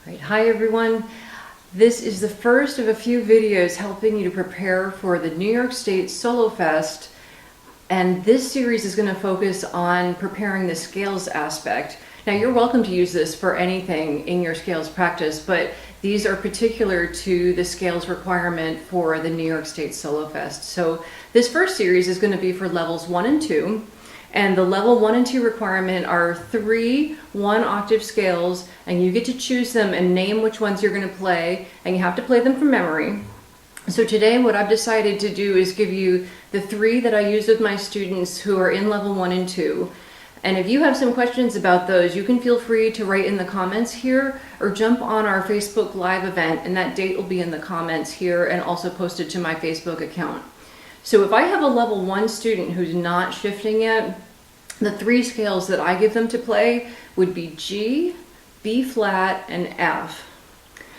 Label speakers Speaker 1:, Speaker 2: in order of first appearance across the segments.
Speaker 1: Right. Hi everyone. This is the first of a few videos helping you to prepare for the New York State Solofest, and this series is going to focus on preparing the scales aspect. Now you're welcome to use this for anything in your scales practice, but these are particular to the scales requirement for the New York State Solofest. So this first series is going to be for levels 1 and 2. And the level 1 and 2 requirement are 3 one-octave scales, and you get to choose them and name which ones you're going to play, and you have to play them from memory. So today what I've decided to do is give you the 3 that I use with my students who are in level 1 and 2. And if you have some questions about those, you can feel free to write in the comments here or jump on our Facebook Live event, and that date will be in the comments here and also posted to my Facebook account. So if I have a level 1 student who's not shifting yet, the 3 scales that I give them to play would be G, B flat, and F.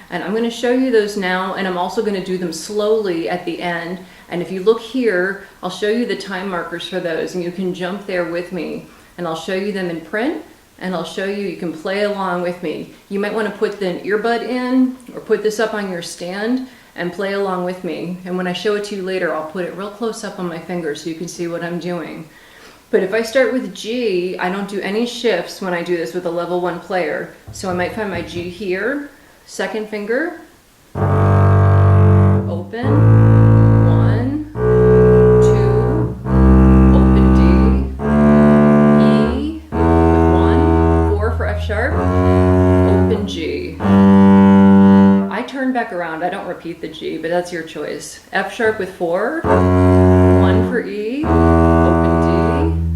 Speaker 1: And I'm going to show you those now, and I'm also going to do them slowly at the end. And if you look here, I'll show you the time markers for those, and you can jump there with me. And I'll show you them in print, and I'll show you, you can play along with me. You might want to put an earbud in, or put this up on your stand, and play along with me. And when I show it to you later, I'll put it real close up on my finger so you can see what I'm doing. But if I start with G, I don't do any shifts when I do this with a level 1 player. So I might find my G here, second finger, open, 1, 2, open D, E, 1, 4 for F sharp, open G. I turn back around, I don't repeat the G, but that's your choice. F sharp with 4, 1 for E, open D,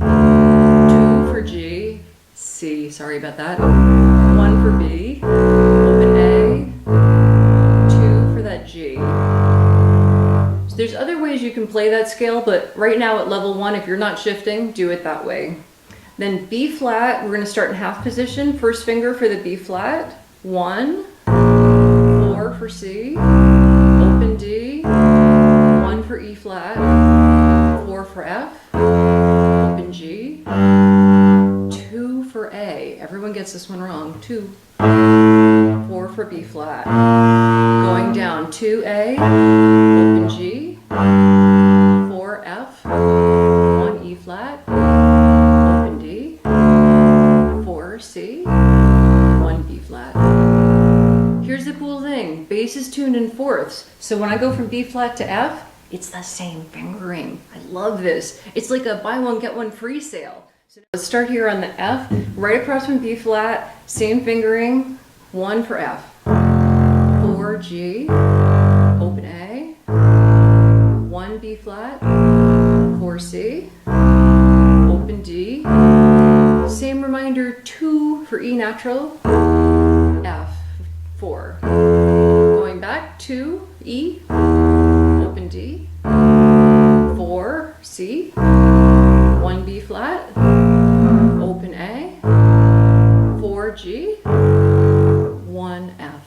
Speaker 1: 2 for G, C, sorry about that, 1 for B, open A, 2 for that G. So there's other ways you can play that scale, but right now at level 1, if you're not shifting, do it that way. Then B flat, we're going to start in half position, first finger for the B flat, 1, 4 for C, open D, 1 for E flat, 4 for F, open G, 2 for A. Everyone gets this one wrong. 2, 4 for B flat. Going down 2A, open G, 4 F, 1 E flat, open D, 4 C, 1 B flat. Here's the cool thing, bass is tuned in fourths, so when I go from B flat to F, it's the same fingering. I love this. It's like a buy one get one free sale. So let's start here on the F, right across from B flat, same fingering, 1 for F, 4 G, open A, 1 B flat, 4 C, open D, same reminder, 2 for E natural, F, 4. Going back, 2, E, open D, 4, C, 1 B flat, open A, 4 G, 1 F.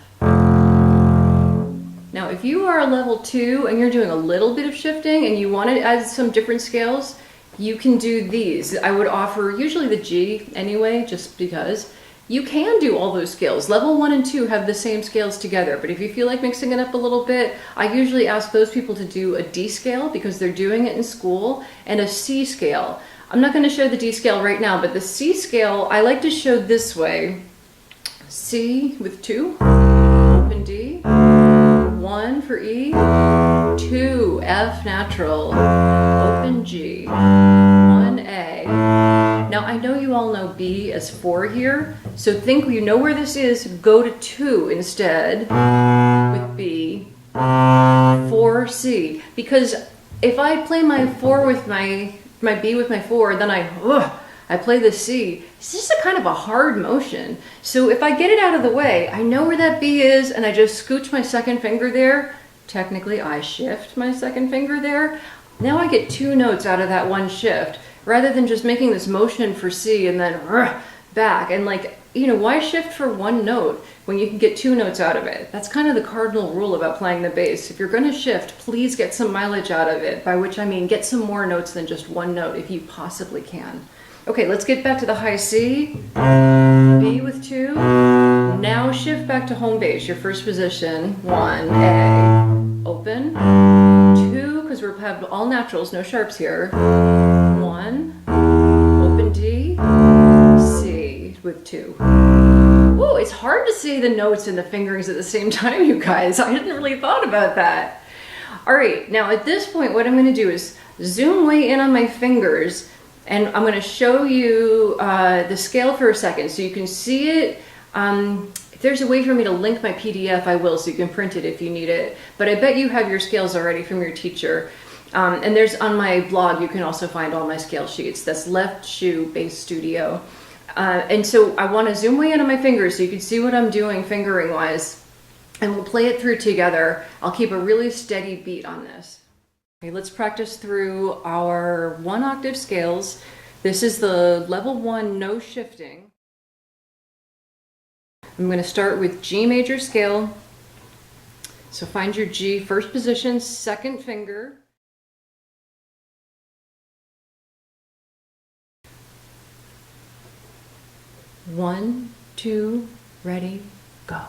Speaker 1: Now if you are a level 2 and you're doing a little bit of shifting and you want to add some different scales, you can do these. I would offer usually the G anyway, just because. You can do all those scales. Level 1 and 2 have the same scales together, but if you feel like mixing it up a little bit, I usually ask those people to do a D scale because they're doing it in school, and a C scale. I'm not going to show the D scale right now, but the C scale I like to show this way. C with 2, open D, 1 for E, 2 F natural, open G, 1 A. Now I know you all know B as 4 here, so think you know where this is, go to 2 instead with B, 4 C, because if I play my 4 with my B with my 4, then I play the C. It's just a kind of a hard motion. So if I get it out of the way, I know where that B is, and I just scooch my second finger there. Technically, I shift my second finger there. Now I get 2 notes out of that one shift, rather than just making this motion for C and then back. And like, you know, why shift for 1 note when you can get 2 notes out of it? That's kind of the cardinal rule about playing the bass. If you're going to shift, please get some mileage out of it, by which I mean get some more notes than just 1 note if you possibly can. Okay, let's get back to the high C. B with 2, Now shift back to home base, your first position. 1, A, open. 2, because we have all naturals, no sharps here. 1, open D, C with 2. Whoa, it's hard to say the notes and the fingerings at the same time, you guys. I hadn't really thought about that. All right, now at this point, what I'm going to do is zoom way in on my fingers, and I'm going to show you the scale for a second so you can see it. If there's a way for me to link my PDF, I will, so you can print it if you need it. But I bet you have your scales already from your teacher. And there's on my blog, you can also find all my scale sheets. That's Left Shoe Bass Studio. And so I want to zoom way in on my fingers so you can see what I'm doing fingering wise. And we'll play it through together. I'll keep a really steady beat on this. Okay, let's practice through our 1 octave scales. This is the level 1, no shifting. I'm going to start with G major scale. So find your G, first position, second finger. One, 2, ready, go.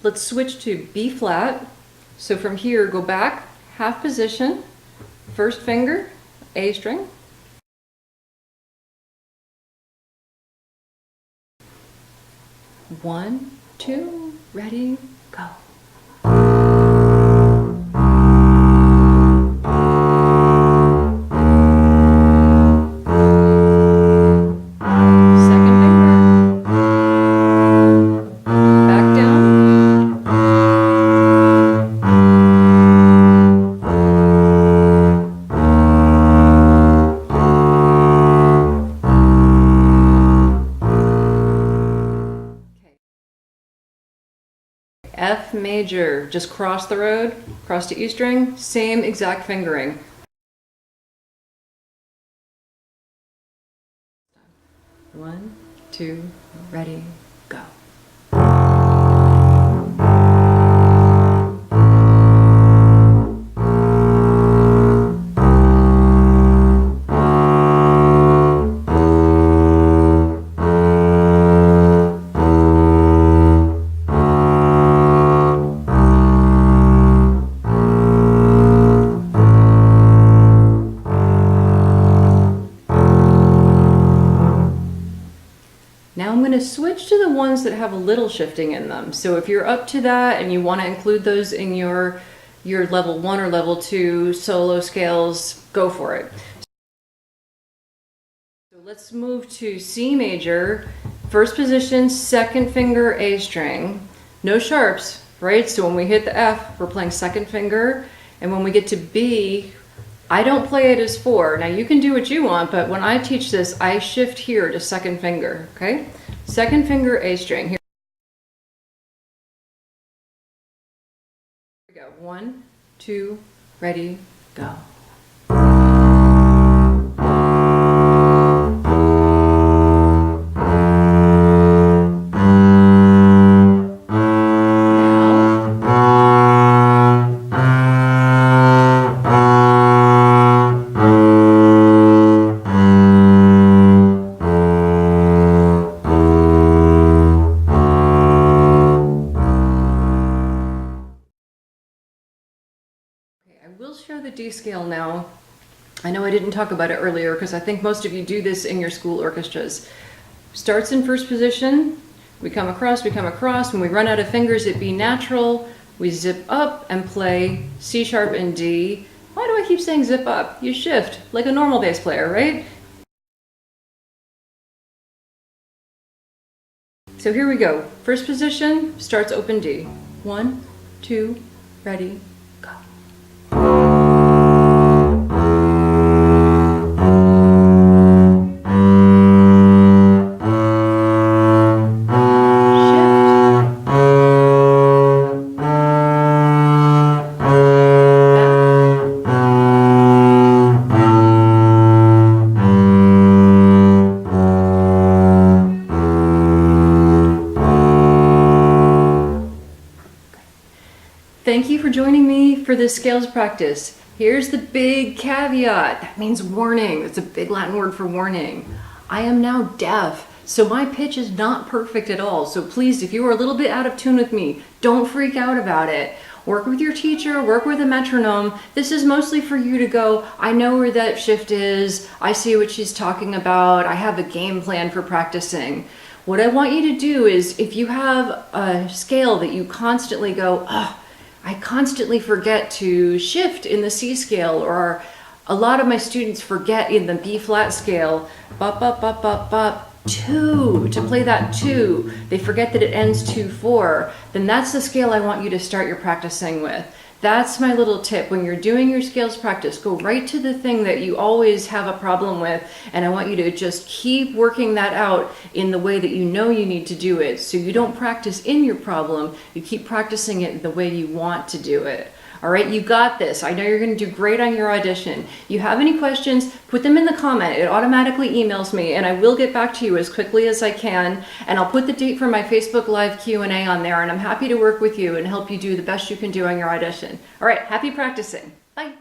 Speaker 1: Let's switch to B flat. So from here, go back, half position, first finger, A string. One, 2, ready, go. F major, just cross the road, cross to E string, same exact fingering. One, 2, ready, go. Now I'm going to switch to the ones that have a little shifting in them. So if you're up to that and you want to include those in your level 1 or level 2 solo scales, go for it. So let's move to C major, first position, second finger, A string. No sharps, right? So when we hit the F, we're playing second finger. And when we get to B, I don't play it as 4. Now you can do what you want, but when I teach this, I shift here to second finger, okay? Second finger, A string. Here we go. 1, 2, ready, go. I will share the D scale now. I know I didn't talk about it earlier because I think most of you do this in your school orchestras. Starts in first position, we come across, when we run out of fingers at B natural, we zip up and play C sharp and D. Why do I keep saying zip up? You shift, like a normal bass player, right? So here we go. First position, starts open D. 1, 2, ready, go. Shift. for this scales practice. Here's the big caveat. That means warning. It's a big Latin word for warning. I am now deaf, so my pitch is not perfect at all. So please, if you are a little bit out of tune with me, don't freak out about it. Work with your teacher, work with a metronome. This is mostly for you to go, I know where that shift is, I see what she's talking about, I have a game plan for practicing. What I want you to do is, if you have a scale that you constantly go, oh, I constantly forget to shift in the C scale, or a lot of my students forget in the B flat scale, bop, bop, bop, bop, bop, 2, to play that 2. They forget that it ends 2-4. Then that's the scale I want you to start your practicing with. That's my little tip. When you're doing your scales practice, go right to the thing that you always have a problem with, and I want you to just keep working that out in the way that you know you need to do it. So you don't practice in your problem, you keep practicing it the way you want to do it. All right, you got this. I know you're going to do great on your audition. You have any questions, put them in the comment. It automatically emails me, and I will get back to you as quickly as I can. And I'll put the date for my Facebook Live Q&A on there, and I'm happy to work with you and help you do the best you can do on your audition. All right, happy practicing. Bye.